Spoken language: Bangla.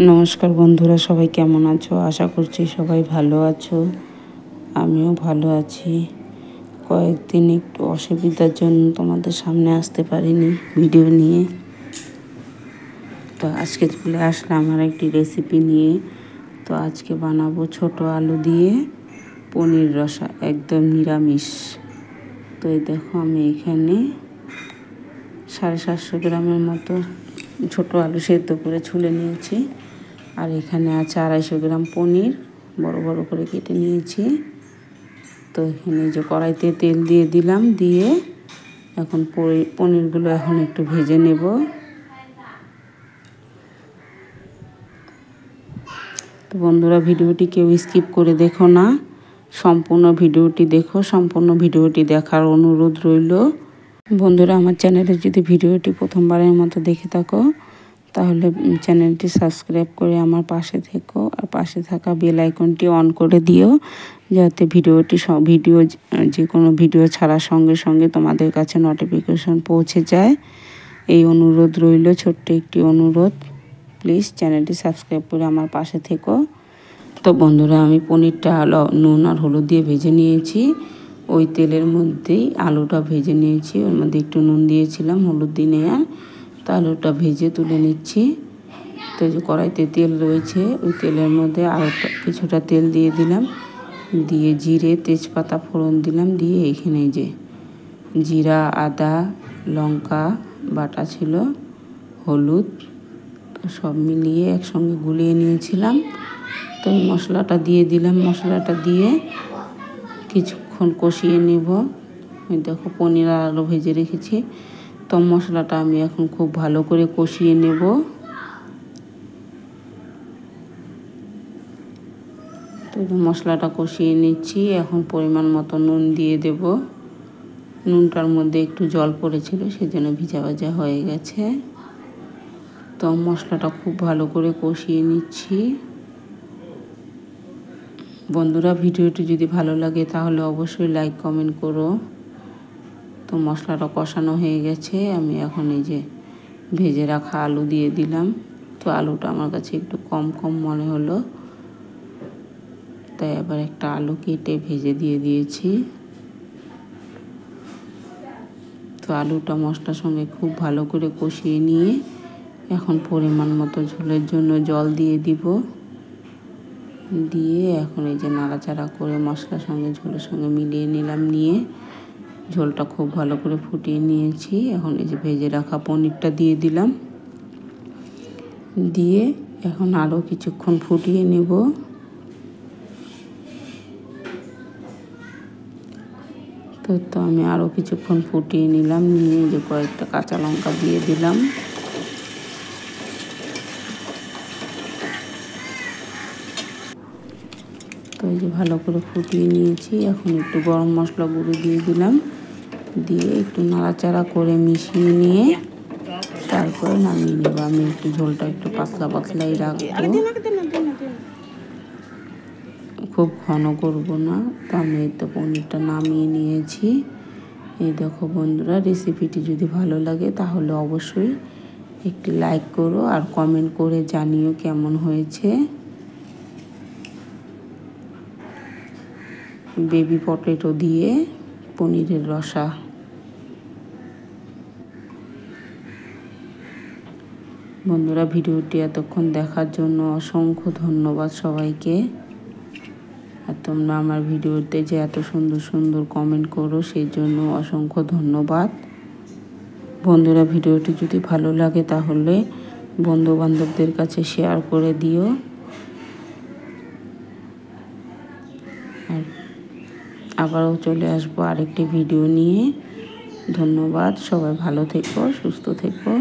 নমস্কার বন্ধুরা, সবাই কেমন আছো? আশা করছি সবাই ভালো আছো। আমিও ভালো আছি। কয়েকদিন একটু অসুবিধার জন্য তোমাদের সামনে আসতে পারিনি ভিডিও নিয়ে। তো আজকে চলে আসলাম আমার একটি রেসিপি নিয়ে। তো আজকে বানাবো ছোট আলু দিয়ে পনির রসা, একদম নিরামিষ। তো এই দেখো, আমি এখানে 750 গ্রামের মতো ছোট আলু সেদ্ধ করে ছুলে নিয়েছি। আর এখানে আছে 250 গ্রাম পনির, বড় বড় করে কেটে নিয়েছি। তো এখানে যে কড়াইতে তেল দিয়ে দিলাম, দিয়ে এখন পনিরগুলো এখন একটু ভেজে নেব। তো বন্ধুরা, ভিডিওটি কেউ স্কিপ করে দেখো না, সম্পূর্ণ ভিডিওটি দেখো। সম্পূর্ণ ভিডিওটি দেখার অনুরোধ রইল। বন্ধুরা, আমার চ্যানেলে যদি ভিডিওটি প্রথমবারের মতো দেখে থাকো, তাহলে চ্যানেলটি সাবস্ক্রাইব করে আমার পাশে থেকো, আর পাশে থাকা বেল আইকনটি অন করে দিও, যাতে যে কোনো ভিডিও ছাড়ার সঙ্গে সঙ্গে তোমাদের কাছে নোটিফিকেশন পৌঁছে যায়। এই অনুরোধ রইল, ছোট্ট একটি অনুরোধ। প্লিজ চ্যানেলটি সাবস্ক্রাইব করে আমার পাশে থেকো। তো বন্ধুরা, আমি পনিরটা নুন আর হলুদ দিয়ে ভেজে নিয়েছি। ওই তেলের মধ্যেই আলুটা ভেজে নিয়েছি। ওর মধ্যে একটু নুন দিয়েছিলাম, হলুদ দিয়ে আর তো আলুটা ভেজে তুলে নিচ্ছি। তো যে কড়াইতে তেল রয়েছে, ওই তেলের মধ্যে আরও কিছুটা তেল দিয়ে দিলাম, দিয়ে জিরে তেজপাতা ফোড়ন দিলাম, দিয়ে এখানে যে জিরা, আদা, লঙ্কা বাটা ছিল, হলুদ, সব মিলিয়ে একসঙ্গে গুলিয়ে নিয়েছিলাম। তো এই মশলাটা দিয়ে দিলাম। মশলাটা দিয়ে কিছুক্ষণ কষিয়ে নেব। দেখো, পনির আর আলু ভেজে রেখেছি। তো মশলাটা আমি এখন খুব ভালো করে কষিয়ে নেব। তো মশলাটা কষিয়ে নিচ্ছি। এখন পরিমাণ মতো নুন দিয়ে দেব। নুনটার মধ্যে একটু জল পড়েছিল, সেজন্য ভিজা ভাজা হয়ে গেছে। তো মশলাটা খুব ভালো করে কষিয়ে নিচ্ছি। বন্ধুরা, ভিডিওটি যদি ভালো লাগে তাহলে অবশ্যই লাইক কমেন্ট করো। তো মশলাটা কষানো হয়ে গেছে। আমি এখন এই যে ভেজে রাখা আলু দিয়ে দিলাম। তো আলুটা আমার কাছে একটু কম কম মনে হলো, তাই আবার একটা আলু কেটে ভেজে দিয়ে দিয়েছি। তো আলুটা মশলার সঙ্গে খুব ভালো করে কষিয়ে নিয়ে এখন পরিমাণ মতো ঝোলের জন্য জল দিয়ে দিব। দিয়ে এখন এই যে নাড়াচাড়া করে মশলার সঙ্গে ঝোলের সঙ্গে মিলিয়ে নিলাম। নিয়ে ঝোলটা খুব ভালো করে ফুটিয়ে নিয়েছি। এখন এই যে ভেজে রাখা পনিরটা দিয়ে দিলাম। দিয়ে এখন আরও কিছুক্ষণ ফুটিয়ে নেব। তো আমি আরও কিছুক্ষণ ফুটিয়ে নিলাম। নিয়ে যে কয়েকটা কাঁচা লঙ্কা দিয়ে দিলাম। তো এই যে ভালো করে ফুটিয়ে নিয়েছি। এখন একটু গরম মশলা গুঁড়ো দিয়ে দিলাম। দিয়ে একটু নাড়াচাড়া করে মিশিয়ে নিয়ে তারপরে নামিয়ে নেব। আমি একটু ঝোলটা একটু পাতলা পাতলাই রাখবো, খুব ঘন করব না। তো আমি তো পনিরটা নামিয়ে নিয়েছি। এই দেখো বন্ধুরা, রেসিপিটি যদি ভালো লাগে তাহলে অবশ্যই একটি লাইক করো আর কমেন্ট করে জানিও কেমন হয়েছে। বেবি পটেটো দিয়ে পনিরের রসা। বন্ধুরা, ভিডিওটি এতক্ষণ দেখার জন্য অসংখ্য ধন্যবাদ সবাইকে। আর তোমরা আমার ভিডিওতে যে এত সুন্দর সুন্দর কমেন্ট করো, সেই জন্য অসংখ্য ধন্যবাদ। বন্ধুরা, ভিডিওটি যদি ভালো লাগে তাহলে বন্ধু বান্ধবদের কাছে শেয়ার করে দিও। আর আবারও চলে আসবো আরেকটি ভিডিও নিয়ে। ধন্যবাদ। সবাই ভালো থেকো, সুস্থ থেকো।